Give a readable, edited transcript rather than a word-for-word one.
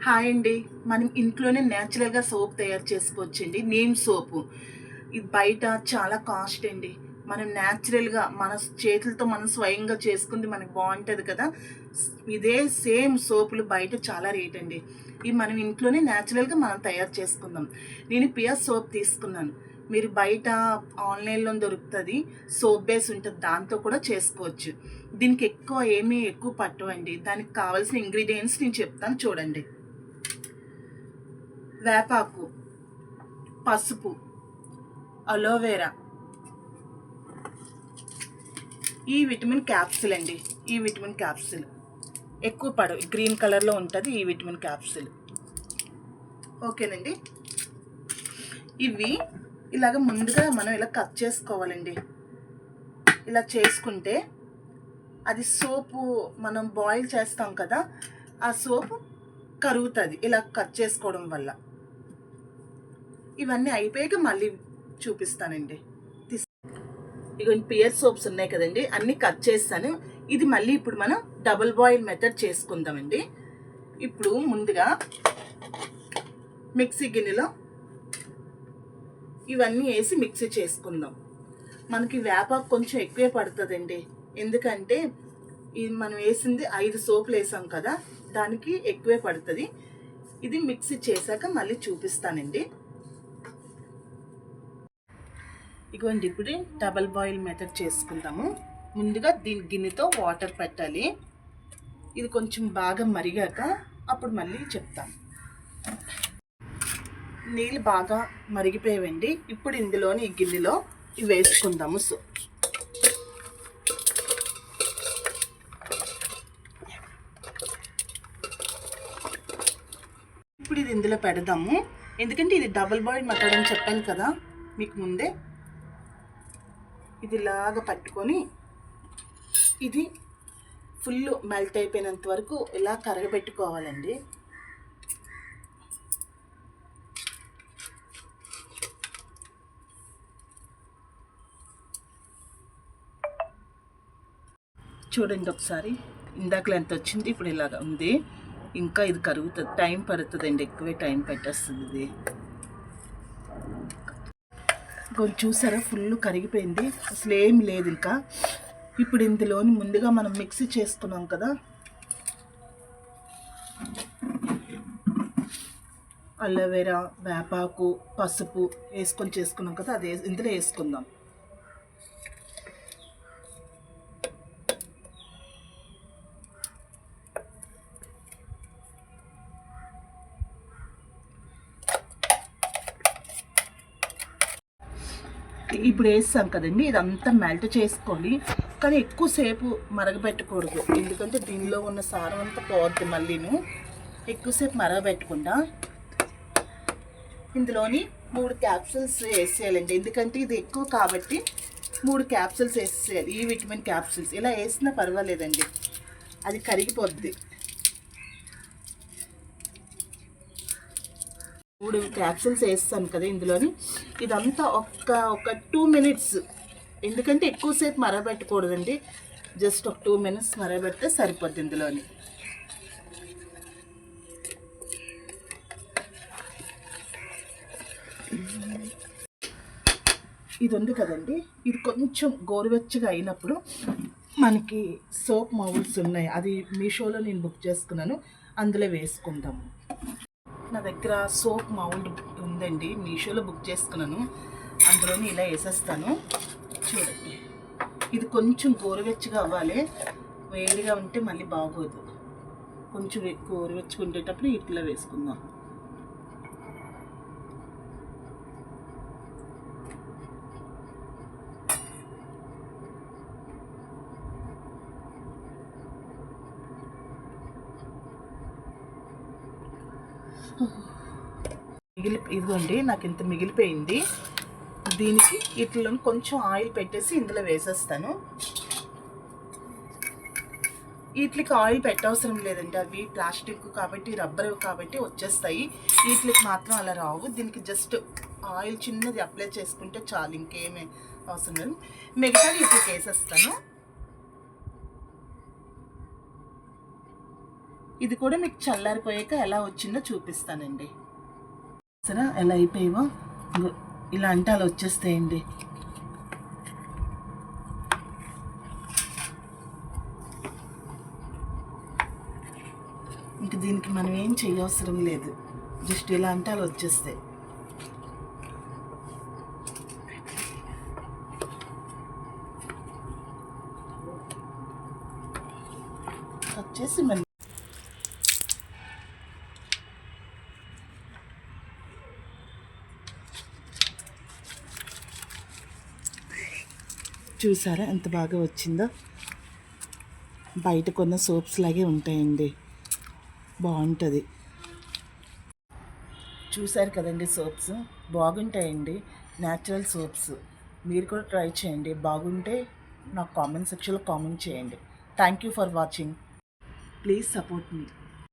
Hi అండి. మనం ఇంట్లోనే న్యాచురల్గా సోప్ తయారు చేసుకోవచ్చండి. నీమ్ సోపు ఇది బయట చాలా కాస్ట్ అండి. మనం న్యాచురల్గా మన చేతులతో మనం స్వయంగా చేసుకుంది మనకు బాగుంటుంది కదా. ఇదే సేమ్ సోపులు బయట చాలా రేట్ అండి. ఇవి మనం ఇంట్లోనే న్యాచురల్గా మనం తయారు చేసుకుందాం. నేను పియర్ సోప్ తీసుకున్నాను. మీరు బయట ఆన్లైన్లో దొరుకుతుంది, సోప్ బేస్ ఉంటుంది, దాంతో కూడా చేసుకోవచ్చు. దీనికి ఎక్కువ పట్టవండి. దానికి కావాల్సిన ఇంగ్రీడియంట్స్ నేను చెప్తాను చూడండి. వేపాకు, పసుపు, అలోవెరా, ఈ విటమిన్ క్యాప్సిల్ అండి. ఈ విటమిన్ క్యాప్సిల్ ఎక్కువ పడవు, గ్రీన్ కలర్లో ఉంటుంది ఈ విటమిన్ క్యాప్సిల్. ఓకేనండి. ఇవి ఇలాగ ముందుగా మనం ఇలా కట్ చేసుకోవాలండి. ఇలా చేసుకుంటే అది సోపు మనం బాయిల్ చేస్తాం కదా, ఆ సోపు కరుగుతుంది ఇలా కట్ చేసుకోవడం వల్ల. ఇవన్నీ అయిపోయాక మళ్ళీ చూపిస్తానండి. ఇక పియర్ సోప్స్ ఉన్నాయి కదండి, అన్నీ కట్ చేస్తాను. ఇది మళ్ళీ ఇప్పుడు మనం డబుల్ బాయిల్ మెథడ్ చేసుకుందామండి. ఇప్పుడు ముందుగా మిక్సీ గిన్నెలో ఇవన్నీ వేసి మిక్సీ చేసుకుందాం. మనకి వేపాకు కొంచెం ఎక్కువే పడుతుందండి, ఎందుకంటే ఇది మనం వేసింది 5 సోపులు వేసాం కదా, దానికి ఎక్కువే పడుతుంది. ఇది మిక్సీ చేశాక మళ్ళీ చూపిస్తానండి. ఇగోండి ఇప్పుడు డబల్ బాయిల్ మెథడ్ చేసుకుందాము. ముందుగా దీని గిన్నెతో వాటర్ పెట్టాలి. ఇది కొంచెం బాగా మరిగాక అప్పుడు మళ్ళీ చెప్తాను. నీళ్ళు బాగా మరిగిపోయావండి. ఇప్పుడు ఇందులోని ఈ గిన్నెలో ఇవి వేసుకుందాము. ఇప్పుడు ఇది ఇందులో పెడదాము, ఎందుకంటే ఇది డబుల్ బాయిల్ మెథడ్ అని చెప్పాను కదా మీకు ముందే. ఇది ఇలాగా పట్టుకొని ఇది ఫుల్ మెల్ట్ అయిపోయినంత వరకు ఇలా కరగబెట్టుకోవాలండి. చూడండి ఒకసారి, ఇందాకలో ఎంత వచ్చింది, ఇప్పుడు ఇలాగ ఉంది. ఇంకా ఇది కరుగుతుంది, టైం పడుతుందండి, ఎక్కువే టైం పెట్టేస్తుంది ఇది. కొంచెం చూసారా, ఫుల్ కరిగిపోయింది, అసలు ఏం లేదు ఇంకా. ఇప్పుడు ఇందులోని ముందుగా మనం మిక్సీ చేసుకున్నాం కదా, అలోవెరా, వేపాకు, పసుపు వేసుకొని చేసుకున్నాం కదా, అది ఇందులో వేసుకుందాం. ఇప్పుడు వేస్తాం కదండి, ఇదంతా మెల్ట్ చేసుకోవాలి, కానీ ఎక్కువసేపు మరగబెట్టకూడదు, ఎందుకంటే దీనిలో ఉన్న సారం అంతా పోద్ది. మళ్ళీను ఎక్కువసేపు మరగబెట్టకుండా ఇందులోని 3 క్యాప్సూల్స్ వేసేయాలండి, ఎందుకంటే ఇది ఎక్కువ కాబట్టి 3 క్యాప్సూల్స్ వేసేయాలి. ఈ విటమిన్ క్యాప్సూల్స్ ఇలా వేసినా పర్వాలేదండి, అది కరిగిపోద్ది. 3 క్యాప్సూల్స్ వేస్తాను కదా ఇందులోని. ఇదంతా ఒక 2 మినిట్స్, ఎందుకంటే ఎక్కువసేపు మరగబెట్టకూడదండి, జస్ట్ ఒక 2 మినిట్స్ మరగబెడితే సరిపోద్ది. ఇందులోని ఇది ఉంది కదండి, ఇది కొంచెం గోరువెచ్చగా అయినప్పుడు మనకి సోప్ మౌల్డ్స్ ఉన్నాయి, అది మీషోలో నేను బుక్ చేసుకున్నాను, అందులో వేసుకుందాము. నా దగ్గర సోప్ మౌల్డ్ ఉందండి, మీషోలో బుక్ చేసుకున్నాను, అందులోని ఇలా వేసేస్తాను. చూడండి, ఇది కొంచెం గోరువెచ్చగా అవ్వాలి, వేడిగా ఉంటే మళ్ళీ బాగోదు. కొంచెం గోరువెచ్చగా ఉండేటప్పుడు ఇట్లా వేసుకుందాం. ఇదిగోండి, నాకు ఇంత మిగిలిపోయింది. దీనికి ఇట్లా కొంచెం ఆయిల్ పెట్టేసి ఇందులో వేసేస్తాను. వీటికి ఆయిల్ పెట్టవసరం లేదండి, అవి ప్లాస్టిక్ కాబట్టి, రబ్బర్ కాబట్టి వచ్చేస్తాయి. వీటికి మాత్రం అలా రావు. దీనికి జస్ట్ ఆయిల్ చిన్నది అప్లై చేసుకుంటే చాలు, ఇంకేమీ అవసరం లేదు. మిగతా వీటికి వేసేస్తాను. ఇది కూడా మీకు చల్లారిపోయాక ఎలా వచ్చిందో చూపిస్తానండి. సరే ఎలా అయిపోయావో ఇలా అంటే అలా వచ్చేస్తాయండి. ఇంక దీనికి మనం ఏం చేయవసరం లేదు, జస్ట్ ఇలా అంటే అలా వచ్చేస్తాయి. వచ్చేసి మళ్ళీ చూసారా ఎంత బాగా వచ్చిందో. బయట కొన్న సోప్స్ లాగే ఉంటాయండి, బాగుంటుంది. చూసారు కదండి, సోప్స్ బాగుంటాయండి, న్యాచురల్ సోప్స్. మీరు కూడా ట్రై చేయండి, బాగుంటే నాకు కామెంట్ సెక్షన్లో కామెంట్ చేయండి. Thank you for watching. Please support me.